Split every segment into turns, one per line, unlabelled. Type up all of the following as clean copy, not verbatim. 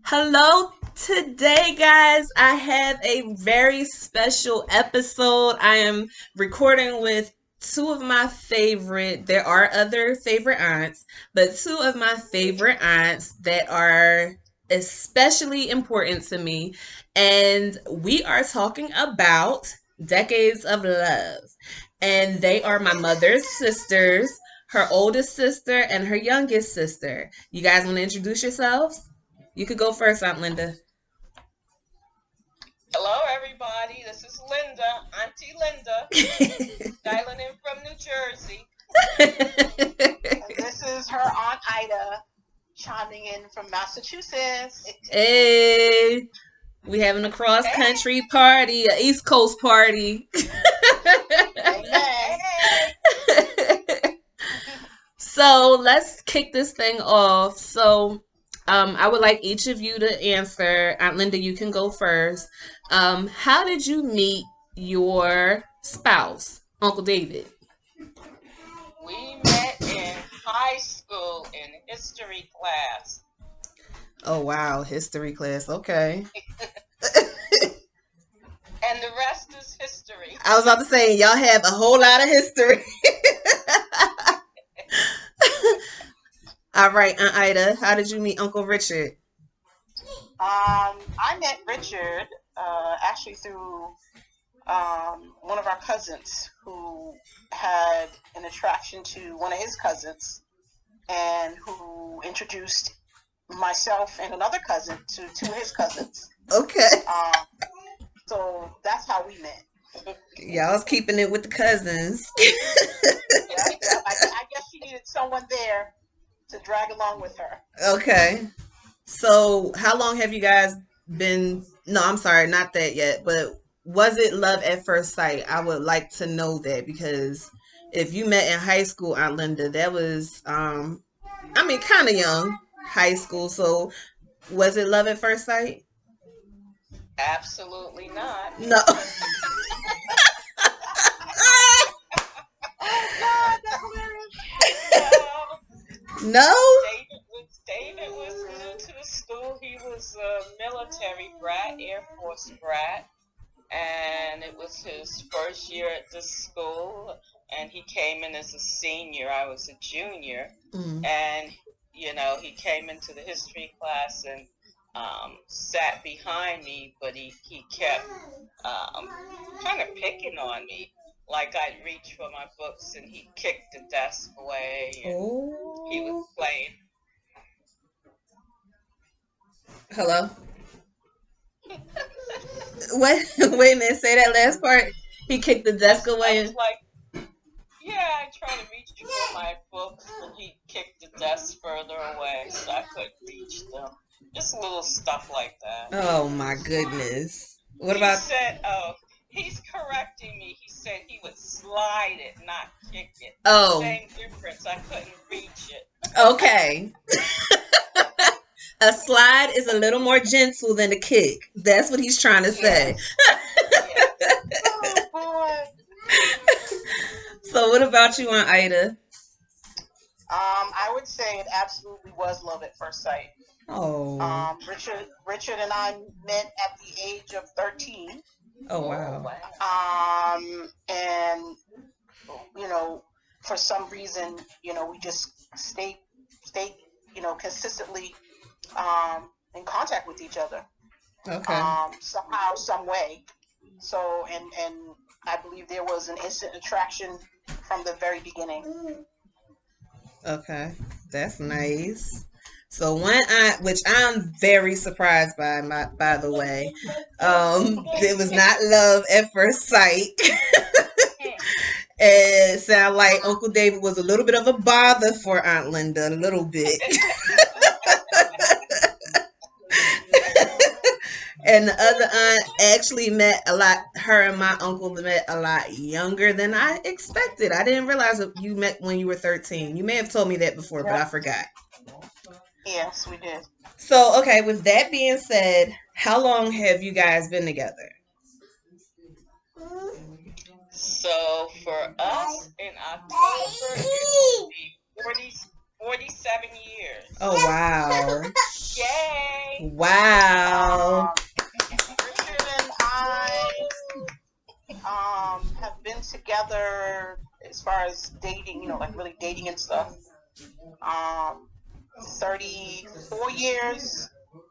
Hello, today, guys. I have a very special episode. I am recording with two of my favorite, there are other favorite aunts, but two of my favorite aunts that are especially important to me. And we are talking about Decades of Love. And they are my mother's sisters, her oldest sister, and her youngest sister. You guys want to introduce yourselves? You could go first, Aunt Linda.
Hello, everybody. This is Linda, Auntie Linda, dialing in from New Jersey.
And this is her Aunt Ida, chiming in from Massachusetts.
Hey, we having a cross country party, a East Coast party.
Amen.
So let's kick this thing off. I would like each of you to answer. Aunt Linda, you can go first. How did you meet your spouse, Uncle David?
We met in high school in history class.
Oh wow, history class. Okay.
And the rest is history.
I was about to say y'all have a whole lot of history. All right, Aunt Ida, how did you meet Uncle Richard?
I met Richard actually through one of our cousins who had an attraction to one of his cousins and who introduced myself and another cousin to two of his cousins.
Okay.
So that's how we met.
Y'all was keeping it with the cousins.
Yeah, I guess she needed someone there to drag along with her.
Okay. So, how long have you guys been? No, I'm sorry, not that yet. But was it love at first sight? I would like to know that because if you met in high school, Aunt Linda, that was, I mean, kind of young, high school. So, was it love at first sight?
Absolutely not.
No.
Oh God, that's hilarious.
No.
David was new to the school. He was a military brat, Air Force brat, and it was his first year at the school. And he came in as a senior. I was a junior,
Mm.
and he came into the history class and sat behind me, but he kept kind of picking on me. Like I'd reach for my books and he kicked the desk away, and he was
Oh.
playing.
Hello. Wait, wait a minute. Say that last part. He kicked the desk
I
away.
was like, yeah, I tried to reach for my books, but he kicked the desk further away, so I couldn't reach them. Just little stuff like that.
Oh my goodness. What
He
about?
said, oh, he's correcting me. He said he would slide it, not kick it.
Oh,
Same difference. I couldn't reach it.
okay. A slide is a little more gentle than a kick. That's what he's trying to say.
Yes, yes.
Oh boy.
So, what about you, Aunt Ida?
I would say it absolutely was love at first sight.
Oh,
Richard and I met at the age of 13.
oh
Oh,
wow.
wow.
And for some reason, we just stayed, consistently in contact with each other,
Okay.
somehow, some way. So, and I believe there was an instant attraction from the very beginning.
Okay. That's nice. So one aunt, which I'm very surprised by the way, it was not love at first sight. It sounded like Uncle David was a little bit of a bother for Aunt Linda, a little bit. And the other aunt actually met a lot, her and my uncle met a lot younger than I expected. I didn't realize that you met when you were 13. You may have told me that before, but I
Yep.
forgot.
Yes, we did.
So, okay, with that being said, how long have you guys been together?
So for us in October, it will be 47 years.
Oh, wow.
Yay! me.
Wow.
Richard and I have been together as far as dating, like really dating and stuff. 34 years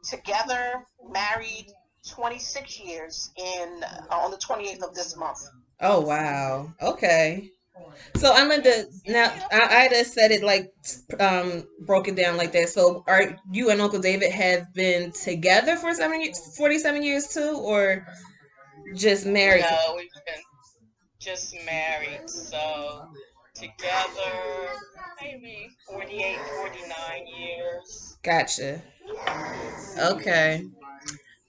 together, married 26 years in on the 28th of this month.
Oh wow. Okay. So I'm gonna now. I just said it like broken down like that. So are you and Uncle David have been together for 47 years too, or just married?
No, we've been just married. So together, maybe 48, 49 years.
Gotcha. Okay.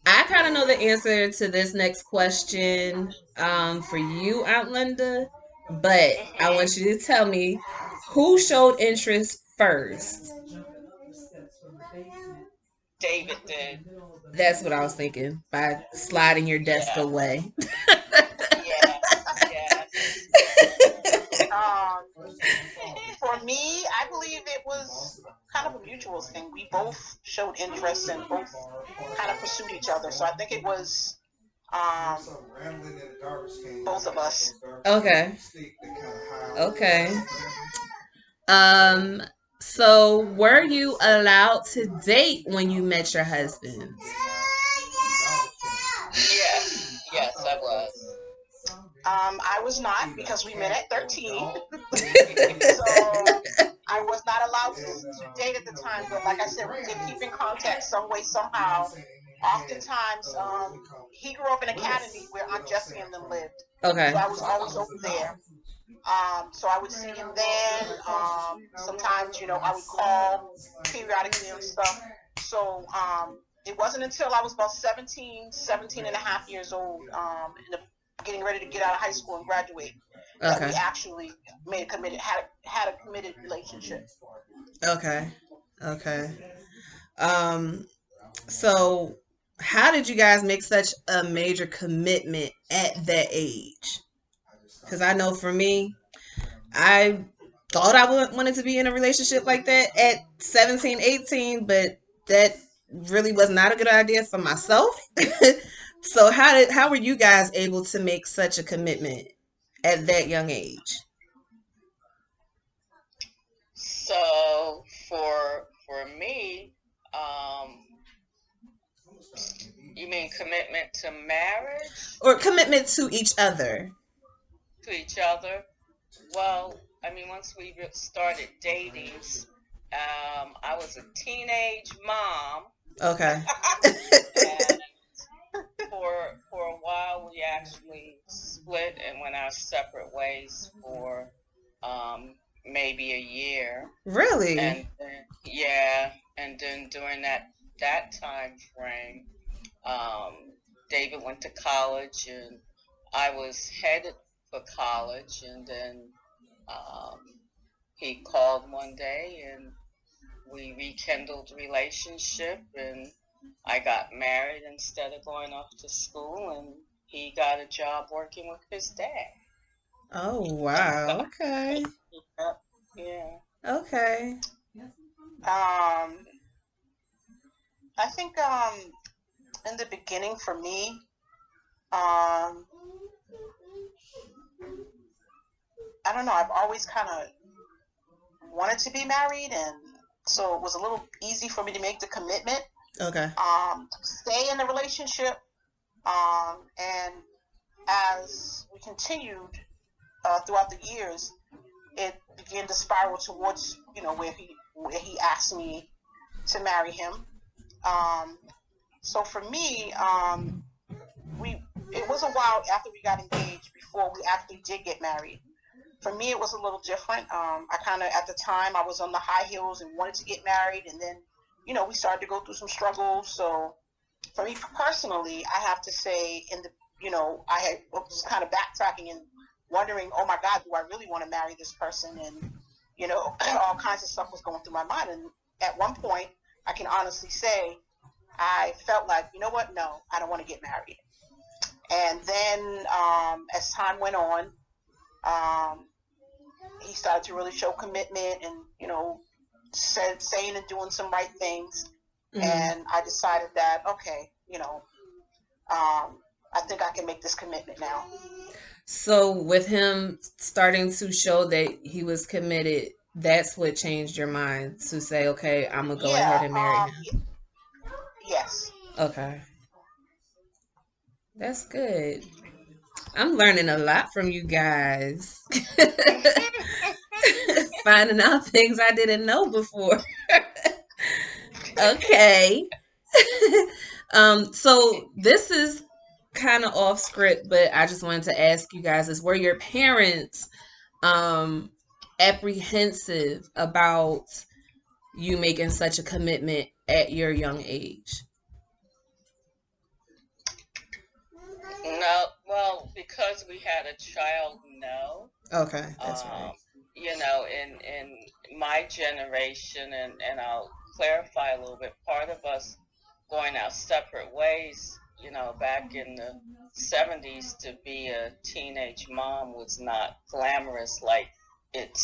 I kind of know the answer to this next question for you, Aunt Linda, but I
Hmm.
want you to tell me who showed interest first.
David did.
That's what I was thinking by sliding your desk
Yeah.
away.
Yes. Yes.
Um, for me, I believe it was kind of a mutual thing. We both showed interest and both kind of pursued each other. So I think it was um, both of us.
Okay. Okay. Um, so were you allowed to date when you met your husband?
Yes. Yes, I was.
I was not because we met at 13. So I was not allowed to date at the time. But like I said, we did keep in contact some way, somehow. Oftentimes, he grew up in Academy where Aunt Jessie and them lived.
Okay.
So I was always over there. So I would see him then. Sometimes, I would call periodically and stuff. So it wasn't until I was about 17 and a half years old, getting ready to get out of high school and graduate, that we
Okay.
actually had a committed relationship.
Okay. Okay. Um, so how did you guys make such a major commitment at that age? Because I know for me, I thought I wanted to be in a relationship like that at 17, 18, but that really was not a good idea for myself. So how were you guys able to make such a commitment at that young age?
So for me, um, you mean commitment to marriage,
Or commitment to each other?
to each other? Well, I mean, once we started dating, I was a teenage mom,
Okay.
and for a while we actually split and went our separate ways for maybe a year,
Really?
and then, yeah, and then during that time frame, um, David went to college, and I was headed for college, and then um, he called one day, and we rekindled the relationship, and I got married instead of going off to school, and he got a job working with his dad.
Oh, wow. Okay.
Yeah.
Okay.
Um, I think in the beginning for me, um, I don't know. I've always kind of wanted to be married, and so it was a little easy for me to make the commitment.
Okay.
Stay in the relationship, and as we continued throughout the years, it began to spiral towards where he asked me to marry him. Um, so for me, we it was a while after we got engaged before we actually did get married. For me, it was a little different. I kind of, at the time, I was on the high heels and wanted to get married, and then, we started to go through some struggles. So for me personally, I have to say, I was kind of backtracking and wondering, oh my God, do I really want to marry this person? And all kinds of stuff was going through my mind. And at one point, I can honestly say, I felt like, you know what? No, I don't want to get married. And then as time went on, um, he started to really show commitment and saying and doing some right things.
Mm-hmm.
and I decided that, okay, I think I can make this commitment now.
So with him starting to show that he was committed, that's what changed your mind to say, okay, I'm gonna go ahead
Yeah.
and marry him.
Yes.
Okay, that's good. I'm learning a lot from you guys. Finding out things I didn't know before. Okay. So this is kind of off script, but I just wanted to ask you guys is were your parents um apprehensive about you making such a commitment at your young age?
No, well, because we had a child, no.
Okay, that's right.
Um, in my generation, and I'll clarify a little bit, part of us going our separate ways, back in the 70s, to be a teenage mom was not glamorous like it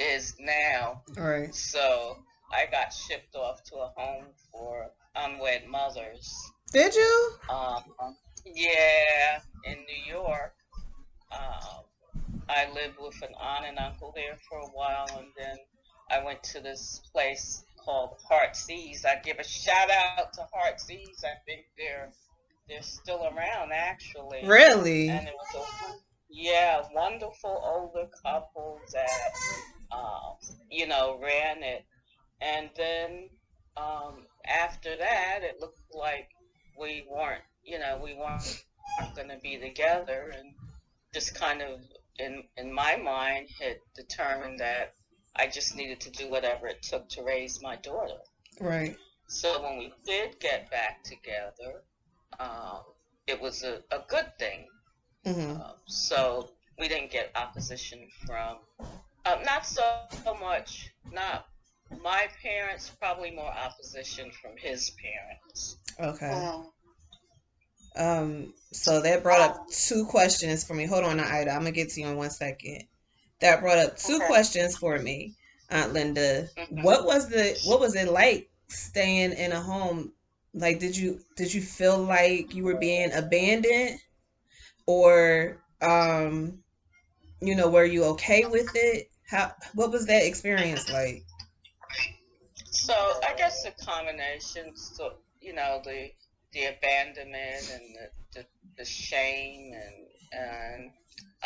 is now.
All right.
So I got shipped off to a home for unwed mothers.
Did you?
Yeah, in New York. Um, I lived with an aunt and uncle there for a while, and then I went to this place called Heartsease. I give a shout out to Heartsease. I think they're still around actually, and
Really?
it was a wonderful older couple that ran it, and then after that, it looked like we weren't going to be together, and just kind of in my mind had determined that I just needed to do whatever it took to raise my daughter.
Right.
So when we did get back together, um, it was a good thing.
Mm-hmm.
So we didn't get opposition from not so much not my parents, probably more opposition from his parents.
Okay.
Mm.
So that brought
Um,
up two questions for me. Hold on, Ida. I'm gonna get to you in 1 second. That brought up two
okay.
questions for me, Aunt Linda.
Hmm.
What was it like staying in a home? Like, did you feel like you were being abandoned, or were you okay with it? What was that experience like?
So I guess a combination. So the abandonment and the shame and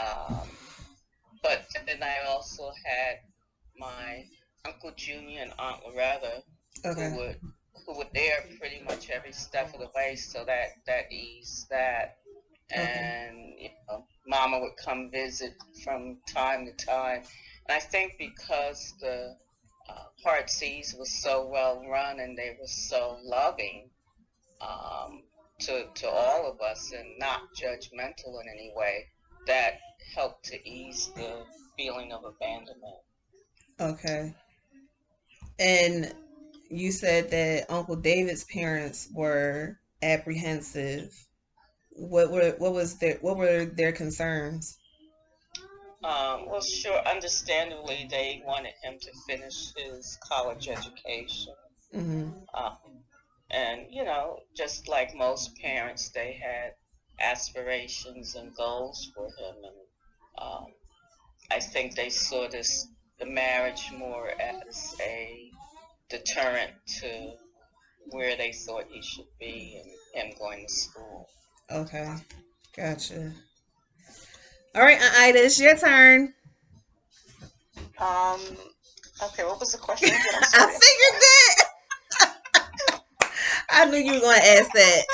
um, but then I also had my Uncle Junior and Aunt Loretta who
Okay.
would who were there pretty much every step of the way, so that eased that.
Okay.
And Mama would come visit from time to time. And I think because the Heartsease was so well run and they were so loving, um, to all of us and not judgmental in any way, that helped to ease the feeling of abandonment.
Okay. And you said that Uncle David's parents were apprehensive. What were their concerns?
Well, sure, understandably, they wanted him to finish his college education.
Hmm.
Um, and, just like most parents, they had aspirations and goals for him. And I think they saw the marriage more as a deterrent to where they thought he should be and him going to school.
Okay, gotcha. All right, Ida, it's your turn.
Um, okay, what was the question again? I'm
I
sorry.
figured that. I knew you were going to ask that.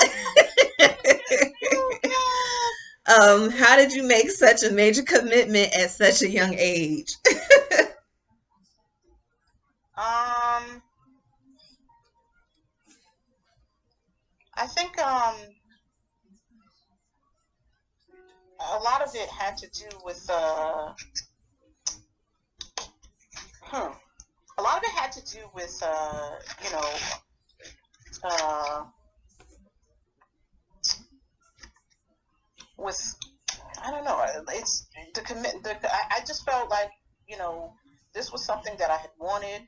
Oh,
How did you make such a major commitment at such a young age?
God. I think a lot of it had to do with a lot of it had to do with you know uh, with I don't know. It's the commit. I just felt like you know this was something that I had wanted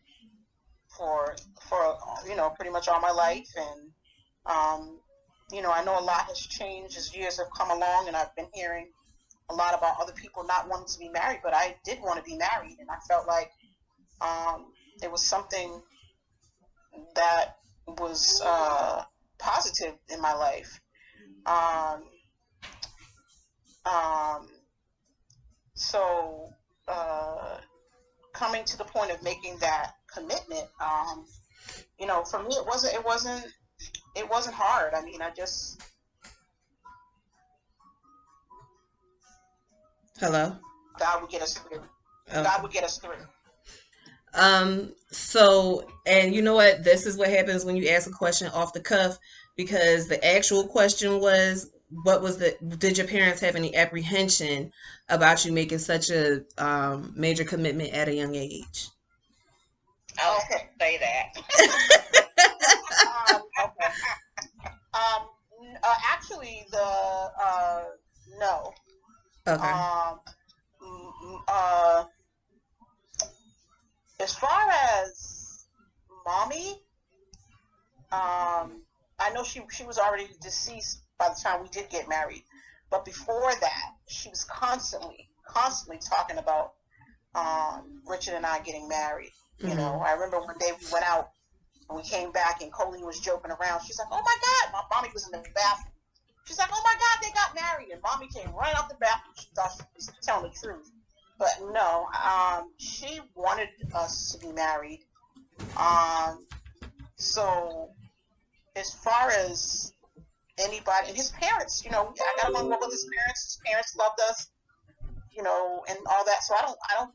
for pretty much all my life, and I know a lot has changed as years have come along, and I've been hearing a lot about other people not wanting to be married, but I did want to be married, and I felt like it was something that was positive in my life. Um, um, so coming to the point of making that commitment, for me, it wasn't hard. I mean,
Hello?
God would get us through.
Oh.
God would get us through.
So, and you know what? This is what happens when you ask a question off the cuff, because the actual question was, did your parents have any apprehension about you making such a major commitment at a young age?
I was going to say that.
Okay. Actually, no.
Okay.
As far as mommy, I know she was already deceased by the time we did get married, but before that, she was constantly talking about Richard and I getting married.
Mm-hmm.
I remember one day we went out and we came back and Colleen was joking around. She's like, "Oh my God!" My mommy was in the bathroom. She's like, "Oh my God, they got married!" And mommy came right out the bathroom. She thought she was telling the truth, but no, she wanted us to be married. So as far as anybody and his parents, I got along well with his parents. His parents loved us, and all that. So I don't,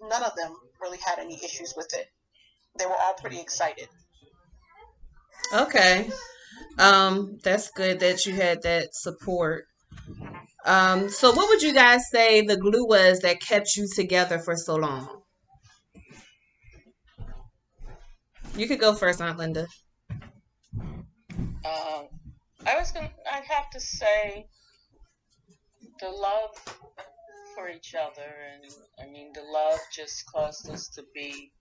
none of them really had any issues with it. They were all pretty excited.
Okay. That's good that you had that support. So what would you guys say the glue was that kept you together for so long? You could go first, Aunt Linda.
I'd have to say the love for each other, and I mean the love just caused us to be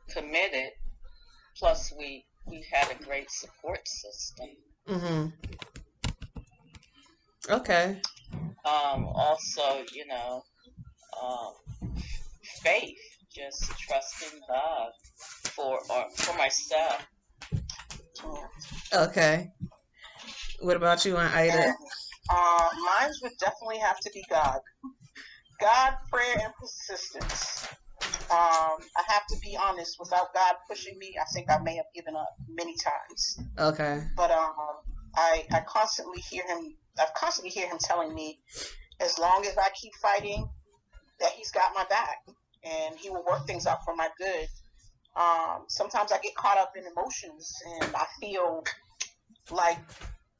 committed. Plus, we had a great support system.
Mm-hmm. Okay.
Also, faith, just trusting God for myself.
Okay. What about you, Aunt Ida?
And, mine would definitely have to be God. God, prayer, and persistence. I have to be honest. Without God pushing me, I think I may have given up many times.
Okay.
But I constantly hear him. I constantly hear him telling me, as long as I keep fighting, that he's got my back, and he will work things out for my good. Sometimes I get caught up in emotions, and I feel like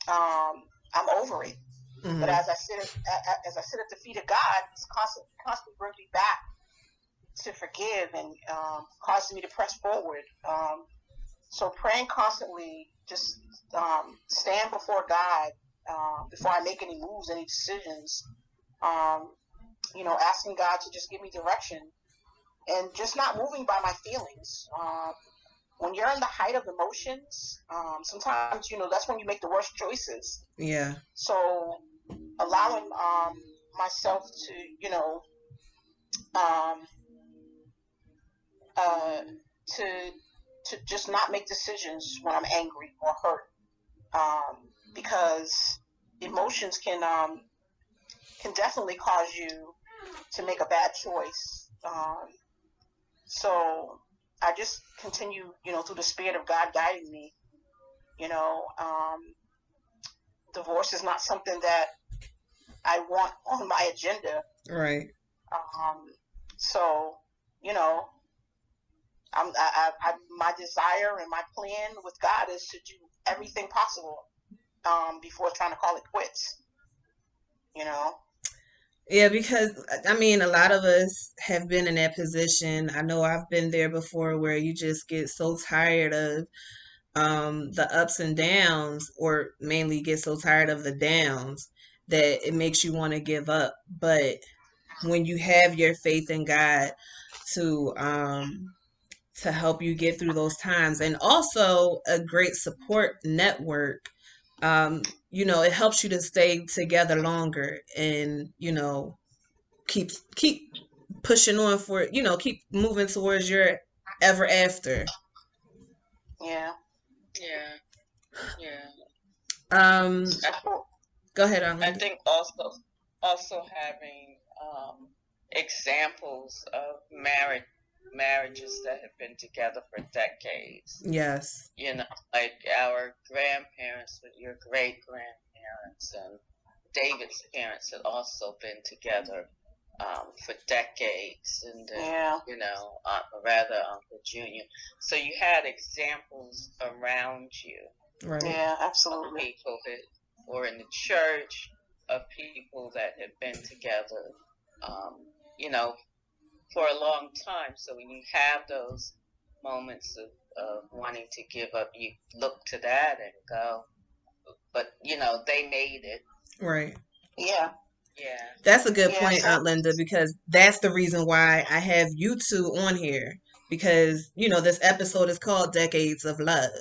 I'm over it.
Mm-hmm.
But as I sit at the feet of God, He's constantly brings me back to forgive and causing me to press forward. So praying constantly, just stand before God before I make any moves, any decisions. Asking God to just give me direction and just not moving by my feelings. When you're in the height of emotions, sometimes that's when you make the worst choices.
Yeah.
So allowing myself to to just not make decisions when I'm angry or hurt, because emotions can definitely cause you to make a bad choice. So I just continue, through the Spirit of God guiding me. Divorce is not something that I want on my agenda.
Right.
So, my desire and my plan with God is to do everything possible before trying to call it quits.
Yeah, because I mean, a lot of us have been in that position. I know I've been there before, where you just get so tired of the ups and downs, or mainly get so tired of the downs, that it makes you want to give up. But when you have your faith in God to to help you get through those times, and also a great support network. It helps you to stay together longer, and keep pushing on for keep moving towards your ever after.
Yeah.
Yeah. Yeah.
Um,
I,
Support.
Go ahead,
I
Arlinda.
think also having examples of marriages that have been together for decades.
Yes.
Like our grandparents, with your great grandparents, and David's parents had also been together for decades, and
Yeah.
rather Uncle Junior. So you had examples around you
Right.
Yeah,
of
absolutely.
people that were in the church, of people that had been together, um, you know, for a long time. So when you have those moments of wanting to give up, you look to that and go, but they made it.
Right.
Yeah.
Yeah.
That's a good
Yeah.
point,
So
Aunt Linda, because that's the reason why I have you two on here. Because, this episode is called Decades of Love.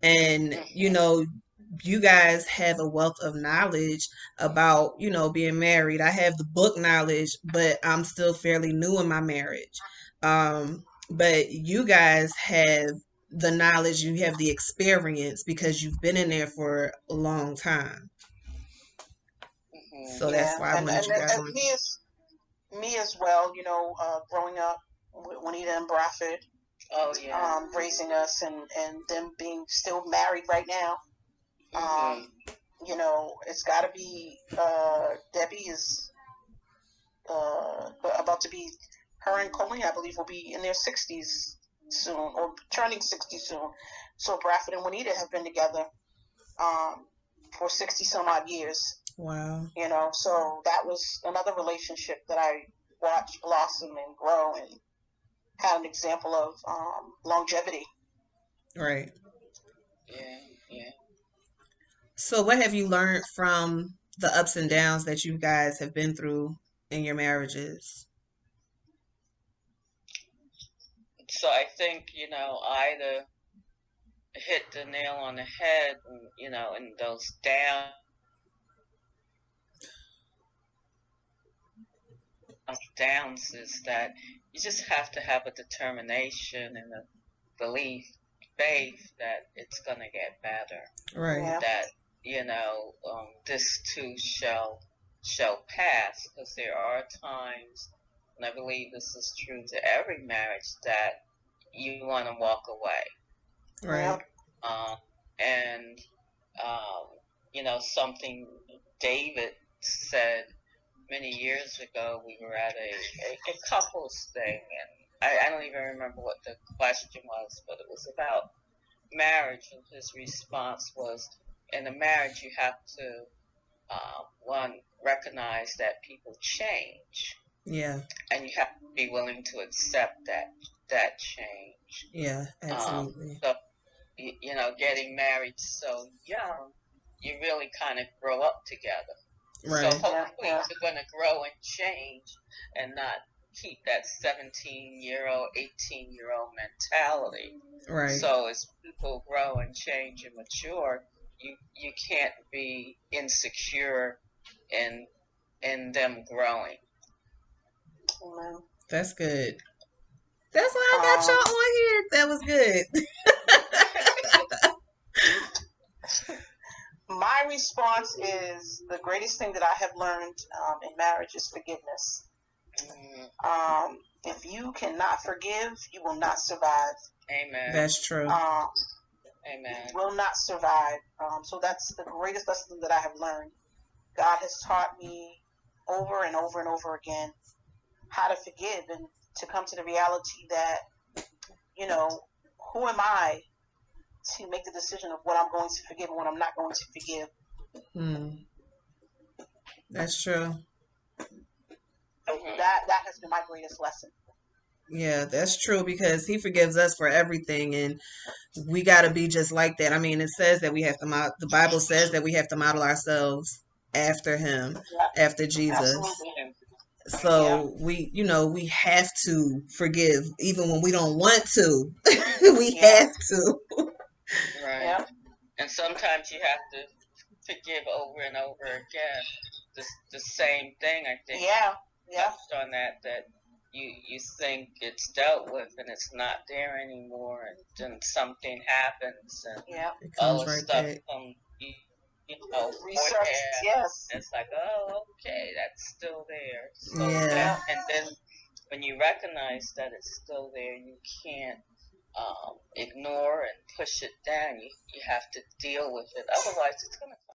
And,
Mm-hmm.
you guys have a wealth of knowledge about, being married. I have the book knowledge, but I'm still fairly new in my marriage. But you guys have the knowledge, you have the experience because you've been in there for a long time.
Mm-hmm.
So that's
yeah,
why I wanted you guys
and
on.
me as well. Growing up with Juanita and Bradford,
Oh yeah.
raising us, and them being still married right now.
Mm-hmm.
It's got to be. Debbie is about to be. Her and Colleen, I believe, will be in their 60s soon, or turning 60 soon. So Bradford and Juanita have been together for 60 some odd years.
Wow.
So that was another relationship that I watched blossom and grow, and had an example of longevity.
Right.
Yeah. Yeah.
So what have you learned from the ups and downs that you guys have been through in your marriages?
So I think either hit the nail on the head, and those downs is that you just have to have a determination and a belief, faith that it's going to get better.
Right.
Yeah.
That this too shall pass, because there are times, and I believe this is true to every marriage, that you want to walk away.
Right.
And something David said many years ago. We were at a couples thing, and I don't even remember what the question was, but it was about marriage, and his response was, in a marriage you have to one, recognize that people change,
Yeah.
and you have to be willing to accept that change.
Yeah. Absolutely.
So getting married so young, you really kind of grow up together. So
Right.
hopefully you're going to grow and change, and not keep that 17-year-old, 18-year-old mentality.
Right.
So as people grow and change and mature, you can't be insecure in them growing.
Amen.
That's good. That's why I got y'all on here. That was good.
My response is the greatest thing that I have learned in marriage is forgiveness. If you cannot forgive, you will not survive.
Amen.
That's true.
Amen.
You will not survive. So that's the greatest lesson that I have learned. God has taught me over and over and over again how to forgive, and to come to the reality that, who am I to make the decision of what I'm going to forgive and what I'm not going to forgive.
That's true.
So that has been my greatest lesson.
Yeah, that's true, because he forgives us for everything, and we got to be just like that. I mean, it says that we have to the Bible says that we have to model ourselves after him, after Jesus.
Absolutely. Yeah.
So we have to forgive even when we don't want to. We
Yeah.
have to.
Right.
Yeah.
And sometimes you have to forgive over and over again. The same thing, I think,
Yeah. Yeah.
touched on that you think it's dealt with and it's not there anymore, and then something happens and
Yeah.
It
all
comes
this
right
stuff
back.
comes,
Research.
forehead.
Yes.
It's like, oh, okay, that's still there. So
Yeah.
Yeah.
that, and then when you recognize that it's still there, you can't ignore and push it down. You have to deal with it. Otherwise, it's gonna